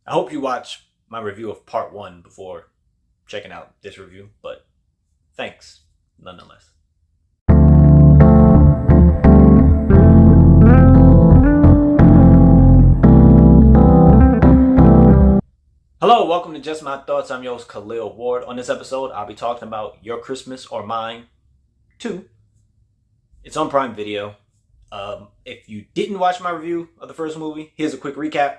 I hope you watch my review of part 1 before checking out this review, but thanks nonetheless. Hello, welcome to Just My Thoughts. I'm your host, Khaleel Ward. On this episode, I'll be talking about Your Christmas or Mine 2. It's on Prime Video. If you didn't watch my review of the first movie, here's a quick recap.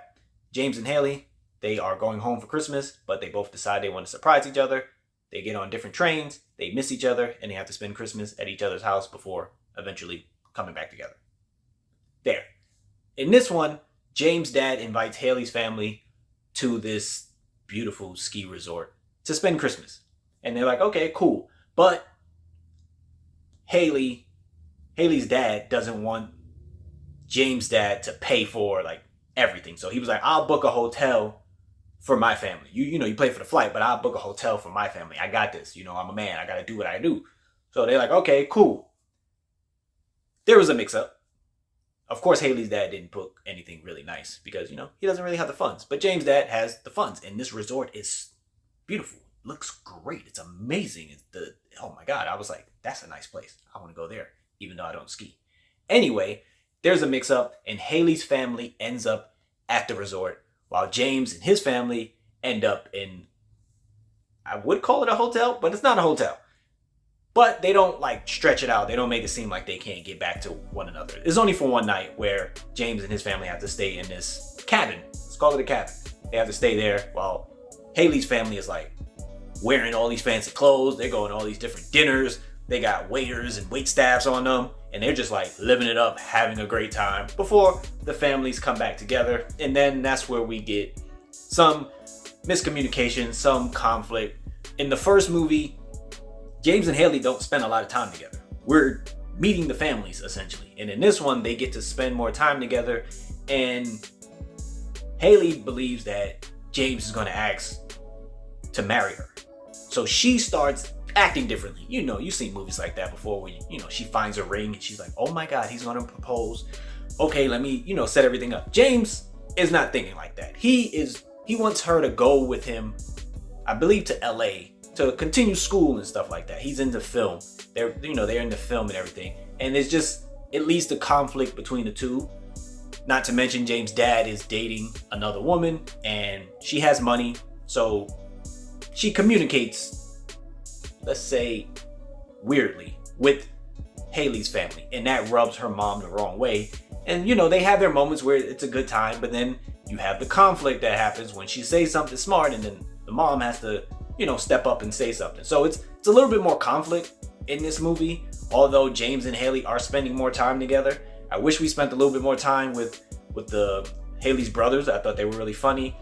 James and Hayley, they are going home for Christmas, but they both decide they want to surprise each other. They get on different trains, they miss each other, and they have to spend Christmas at each other's house before eventually coming back together. There. In this one, James' dad invites Hayley's family to this beautiful ski resort to spend Christmas. And they're like, okay, cool. But Hayley's dad doesn't want James' dad to pay for like everything. So he was like, I'll book a hotel for my family. You pay for the flight, but I'll book a hotel for my family. I got this. I'm a man. I got to do what I do. So they're like, okay, cool. There was a mix up. Of course, Hayley's dad didn't book anything really nice because, he doesn't really have the funds. But James' dad has the funds. And this resort is beautiful. It looks great. It's amazing. Oh my God. I was like, that's a nice place. I want to go there, even though I don't ski. Anyway, there's a mix up and Hayley's family ends up at the resort while James and his family end up in, I would call it a hotel, but it's not a hotel. But they don't stretch it out. They don't make it seem like they can't get back to one another. It's only for one night where James and his family have to stay in this cabin. Let's call it a cabin. They have to stay there while Hayley's family is wearing all these fancy clothes. They're going to all these different dinners. They got waiters and wait staffs on them. And they're just living it up, having a great time before the families come back together. And then that's where we get some miscommunication, some conflict. In the first movie, James and Hayley don't spend a lot of time together. We're meeting the families, essentially. And in this one, they get to spend more time together. And Hayley believes that James is going to ask to marry her. So she starts acting differently. You've seen movies like that before where, she finds a ring and she's like, oh my God, he's going to propose. Okay, let me, set everything up. James is not thinking like that. He wants her to go with him, I believe, to LA to continue school and stuff like that. He's into film. They're into film and everything. And it's just, it leads to conflict between the two. Not to mention James' dad is dating another woman and she has money. So she communicates, let's say, weirdly with Hayley's family. And that rubs her mom the wrong way. And, they have their moments where it's a good time. But then you have the conflict that happens when she says something smart and then the mom has to step up and say something. So it's a little bit more conflict in this movie. Although James and Hayley are spending more time together, I wish we spent a little bit more time with the Hayley's brothers. I thought they were really funny.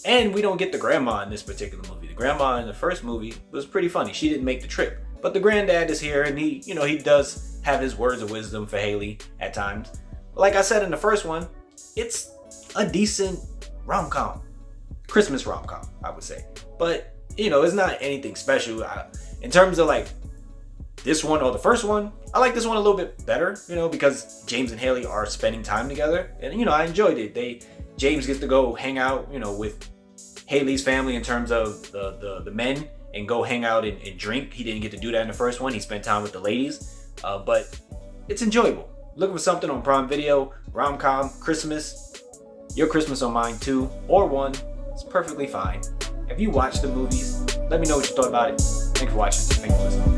And we don't get the grandma in this particular movie. The grandma in the first movie was pretty funny. She didn't make the trip, but the granddad is here, and he does have his words of wisdom for Hayley at times. But like I said in the first one, it's a decent rom-com. Christmas rom-com, I would say. But, it's not anything special. In terms of this one or the first one, I like this one a little bit better, because James and Hayley are spending time together. And, I enjoyed it. James gets to go hang out, with Hayley's family in terms of the men and go hang out and drink. He didn't get to do that in the first one. He spent time with the ladies. But it's enjoyable. Looking for something on Prime Video, rom-com, Christmas, Your Christmas or Mine 2 or 1. It's perfectly fine. If you watched the movies, let me know what you thought about it. Thanks for watching. Thanks for listening.